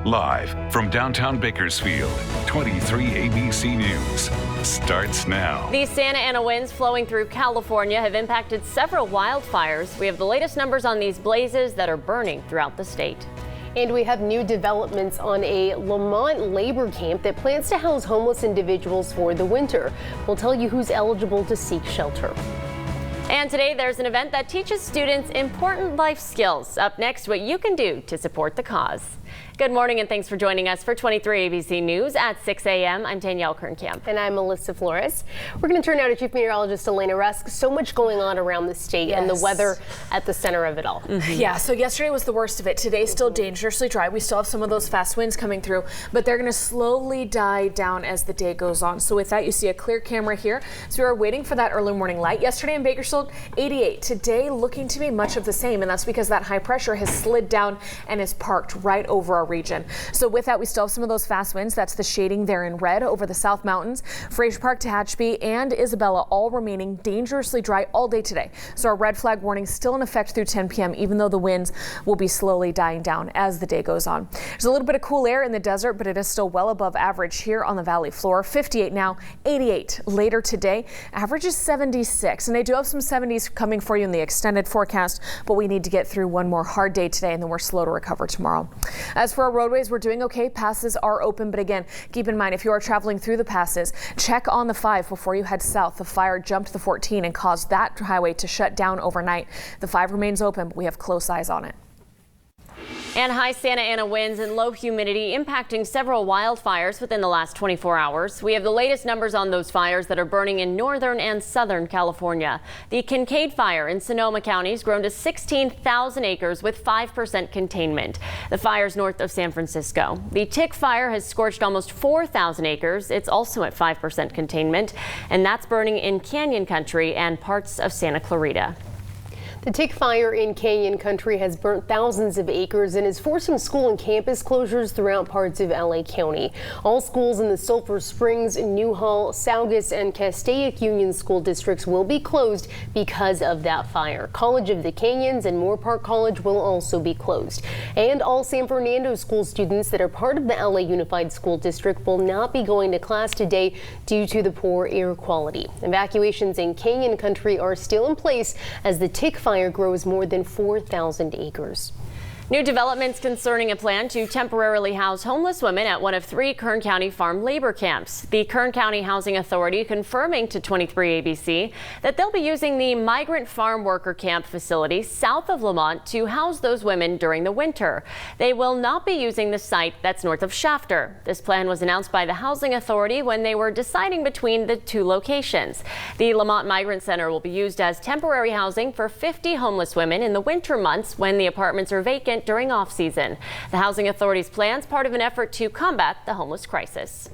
Live from downtown Bakersfield, 23 ABC News starts now. The Santa Ana winds flowing through California have impacted several wildfires. We have the latest numbers on these blazes that are burning throughout the state. And we have new developments on a Lamont labor camp that plans to house homeless individuals for the winter. We'll tell you who's eligible to seek shelter. And today there's an event that teaches students important life skills. Up next, what you can do to support the cause. Good morning and thanks for joining us for 23 ABC News at 6 a.m. I'm Danielle Kernkamp. And I'm Melissa Flores. We're going to turn now to Chief Meteorologist Elena Rusk. So much going on around the state and the weather at the center of it all. Yeah, so yesterday was the worst of it. Today's still dangerously dry. We still have some of those fast winds coming through, but they're going to slowly die down as the day goes on. So with that, you see a clear camera here. So we are waiting for that early morning light. Yesterday in Bakersfield, 88. Today looking to be much of the same, and that's because that high pressure has slid down and is parked right over our region. So with that, we still have some of those fast winds. That's the shading there in red over the South Mountains. Fraser Park, Tehachapi, and Isabella all remaining dangerously dry all day today. So our red flag warning still in effect through 10 p.m. even though the winds will be slowly dying down as the day goes on. There's a little bit of cool air in the desert, but it is still well above average here on the valley floor. 58 now, 88 later today. Average is 76, and I do have some 70s coming for you in the extended forecast, but we need to get through one more hard day today, and then we're slow to recover tomorrow. As for our roadways, we're doing okay. Passes are open, but again, keep in mind if you are traveling through the passes, check on the 5 before you head south. The fire jumped the 14 and caused that highway to shut down overnight. The 5 remains open, but we have close eyes on it. And high Santa Ana winds and low humidity impacting several wildfires within the last 24 hours. We have the latest numbers on those fires that are burning in northern and southern California. The Kincaid fire in Sonoma County has grown to 16,000 acres with 5% containment. The fire's north of San Francisco. The Tick fire has scorched almost 4,000 acres. It's also at 5% containment, and that's burning in Canyon Country and parts of Santa Clarita. The Tick fire in Canyon Country has burnt thousands of acres and is forcing school and campus closures throughout parts of LA County. All schools in the Sulphur Springs, Newhall, Saugus, and Castaic Union school districts will be closed because of that fire. College of the Canyons and Moore Park College will also be closed. And all San Fernando school students that are part of the LA Unified School District will not be going to class today due to the poor air quality. Evacuations in Canyon Country are still in place as the Tick fire grows more than 4,000 acres. New developments concerning a plan to temporarily house homeless women at one of 3 Kern County farm labor camps. The Kern County Housing Authority confirming to 23 ABC that they'll be using the migrant farm worker camp facility south of Lamont to house those women during the winter. They will not be using the site that's north of Shafter. This plan was announced by the Housing Authority when they were deciding between the 2 locations. The Lamont Migrant Center will be used as temporary housing for 50 homeless women in the winter months when the apartments are vacant during off-season. The Housing Authority's plans part of an effort to combat the homeless crisis.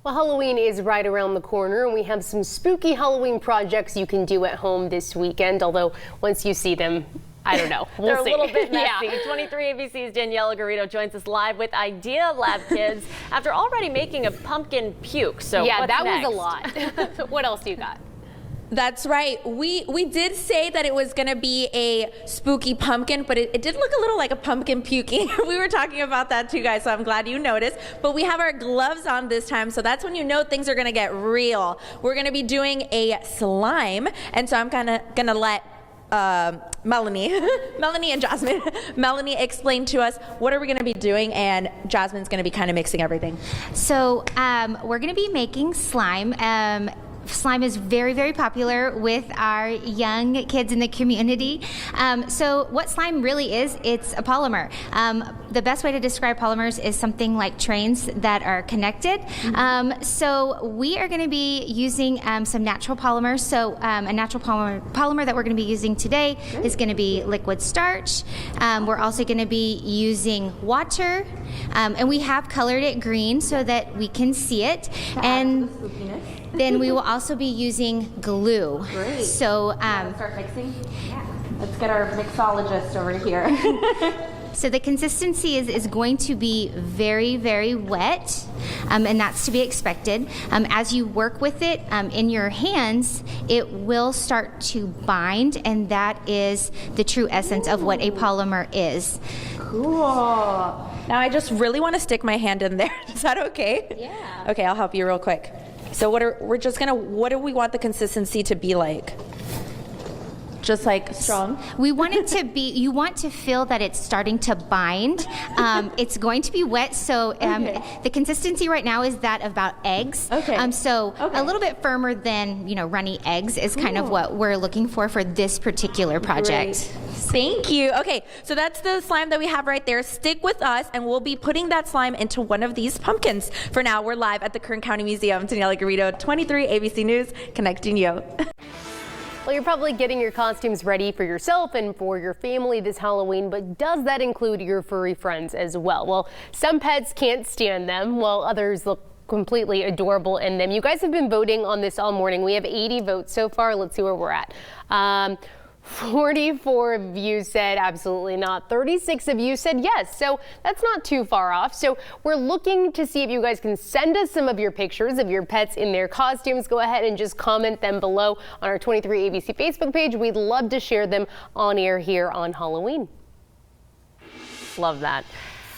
Well, Halloween is right around the corner, and we have some spooky Halloween projects you can do at home this weekend, although once you see them, I don't know. They're a little bit messy. 23 ABC's Daniela Garrido joins us live with Idea Lab Kids after already making a pumpkin puke. So yeah, what's that next? was a lot. What else do you got? That's right. We did say that it was going to be a spooky pumpkin, but it did look a little like a pumpkin puking. We were talking about that too, guys, so I'm glad you noticed. But we have our gloves on this time, so that's when you know things are going to get real. We're going to be doing a slime, and so I'm kind of going to let Melanie and Jasmine. Melanie explain to us what are we going to be doing, and Jasmine's going to be kind of mixing everything. So we're going to be making slime. Slime is very, very popular with our young kids in the community. So what slime really is, it's a polymer. The best way to describe polymers is something like trains that are connected. So we are going to be using some natural polymers. So a natural polymer that we're going to be using today is going to be liquid starch. We're also going to be using water. And we have colored it green so that we can see it. And then we will also be using glue. Great. So start mixing? Yeah. Let's get our mixologist over here. So the consistency is going to be very, very wet, and that's to be expected. As you work with it in your hands, it will start to bind, and that is the true essence of what a polymer is. Cool. Now I just really want to stick my hand in there. Is that okay? Yeah. Okay, I'll help you real quick. So what do we want the consistency to be like? Just like strong? We want it to be, you want to feel that it's starting to bind. It's going to be wet, so the consistency right now is that of about eggs. Okay. A little bit firmer than, runny eggs is kind of what we're looking for this particular project. Great. Thank you. Okay, so that's the slime that we have right there. Stick with us, and we'll be putting that slime into one of these pumpkins. For now, we're live at the Kern County Museum. Daniela Garrido, 23 ABC News, connecting you. Well, you're probably getting your costumes ready for yourself and for your family this Halloween, but does that include your furry friends as well? Well, some pets can't stand them, while others look completely adorable in them. You guys have been voting on this all morning. We have 80 votes so far. Let's see where we're at. 44 of you said absolutely not. 36 of you said yes. So that's not too far off. So we're looking to see if you guys can send us some of your pictures of your pets in their costumes. Go ahead and just comment them below on our 23 ABC Facebook page. We'd love to share them on air here on Halloween. Love that.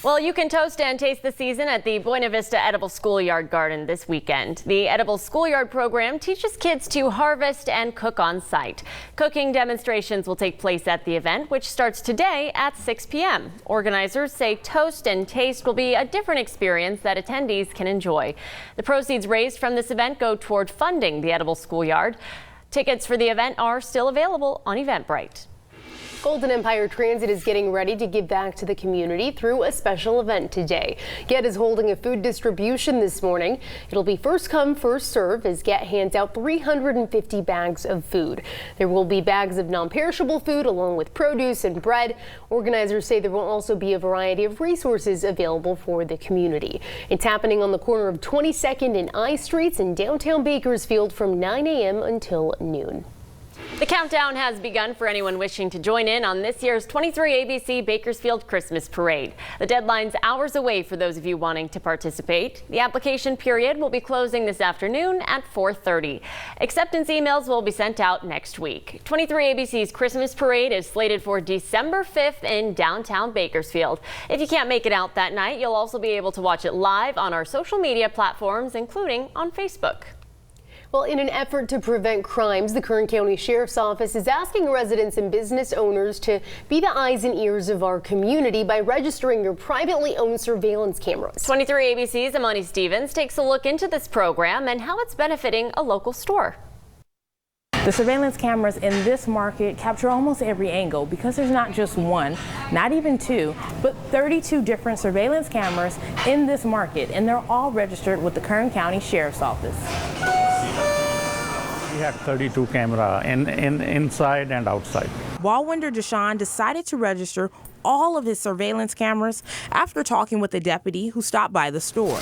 Well, you can toast and taste the season at the Buena Vista Edible Schoolyard Garden this weekend. The Edible Schoolyard program teaches kids to harvest and cook on site. Cooking demonstrations will take place at the event, which starts today at 6 p.m. Organizers say toast and taste will be a different experience that attendees can enjoy. The proceeds raised from this event go toward funding the Edible Schoolyard. Tickets for the event are still available on Eventbrite. Golden Empire Transit is getting ready to give back to the community through a special event today. GET is holding a food distribution this morning. It'll be first come, first serve as GET hands out 350 bags of food. There will be bags of non-perishable food along with produce and bread. Organizers say there will also be a variety of resources available for the community. It's happening on the corner of 22nd and I Streets in downtown Bakersfield from 9 a.m. until noon. The countdown has begun for anyone wishing to join in on this year's 23 ABC Bakersfield Christmas Parade. The deadline's hours away for those of you wanting to participate. The application period will be closing this afternoon at 4:30. Acceptance emails will be sent out next week. 23 ABC's Christmas Parade is slated for December 5th in downtown Bakersfield. If you can't make it out that night, you'll also be able to watch it live on our social media platforms, including on Facebook. Well, in an effort to prevent crimes, the Kern County Sheriff's Office is asking residents and business owners to be the eyes and ears of our community by registering your privately owned surveillance cameras. 23 ABC's Amani Stevens takes a look into this program and how it's benefiting a local store. The surveillance cameras in this market capture almost every angle because there's not just one, not even two, but 32 different surveillance cameras in this market, and they're all registered with the Kern County Sheriff's Office. We had 32 cameras inside and outside. Ballwinder Deshaun decided to register all of his surveillance cameras after talking with a deputy who stopped by the store.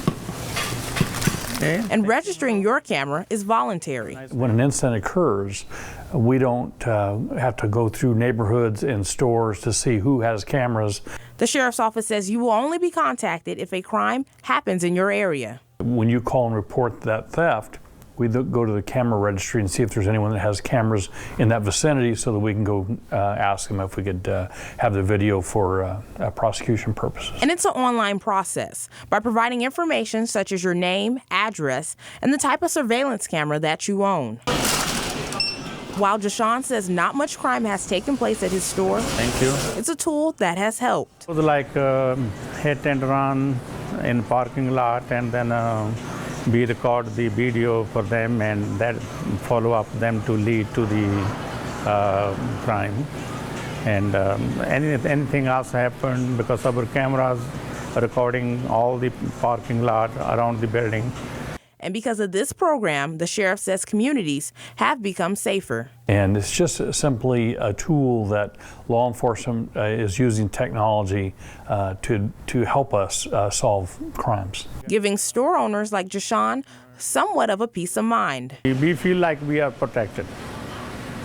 Okay. And registering your camera is voluntary. When an incident occurs, we don't have to go through neighborhoods and stores to see who has cameras. The Sheriff's Office says you will only be contacted if a crime happens in your area. When you call and report that theft, we go to the camera registry and see if there's anyone that has cameras in that vicinity so that we can go ask them if we could have the video for prosecution purposes. And it's an online process. By providing information such as your name, address, and the type of surveillance camera that you own. While Deshaun says not much crime has taken place at his store, thank you. It's a tool that has helped. It was like hit and run in parking lot, and then we record the video for them, and that follow up them to lead to the crime. And anything else happened because our cameras are recording all the parking lot around the building. And because of this program, the sheriff says communities have become safer. And it's just simply a tool that law enforcement is using technology to help us solve crimes. Giving store owners like Jashawn somewhat of a peace of mind. We feel like we are protected.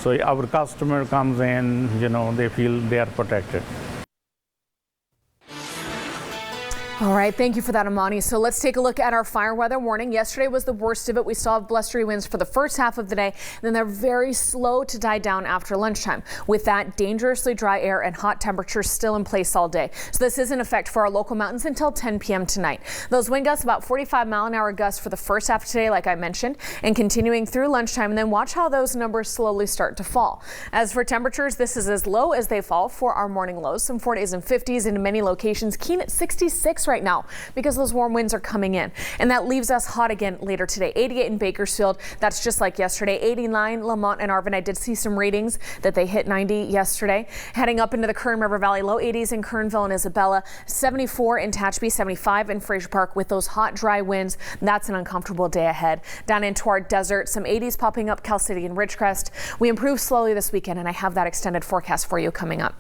So our customer comes in, they feel they are protected. All right, thank you for that, Amani. So let's take a look at our fire weather warning. Yesterday was the worst of it. We saw blustery winds for the first half of the day, and then they're very slow to die down after lunchtime. With that, dangerously dry air and hot temperatures still in place all day. So this is in effect for our local mountains until 10 p.m. tonight. Those wind gusts, about 45-mile-an-hour gusts for the first half of today, like I mentioned, and continuing through lunchtime. And then watch how those numbers slowly start to fall. As for temperatures, this is as low as they fall for our morning lows. Some 40s and 50s in many locations, keen at 66 right now because those warm winds are coming in. And that leaves us hot again later today. 88 in Bakersfield. That's just like yesterday. 89 Lamont and Arvin. I did see some readings that they hit 90 yesterday. Heading up into the Kern River Valley, low 80s in Kernville and Isabella. 74 in Tehachapi, 75 in Fraser Park with those hot, dry winds. That's an uncomfortable day ahead. Down into our desert, some 80s popping up Cal City and Ridgecrest. We improve slowly this weekend, and I have that extended forecast for you coming up.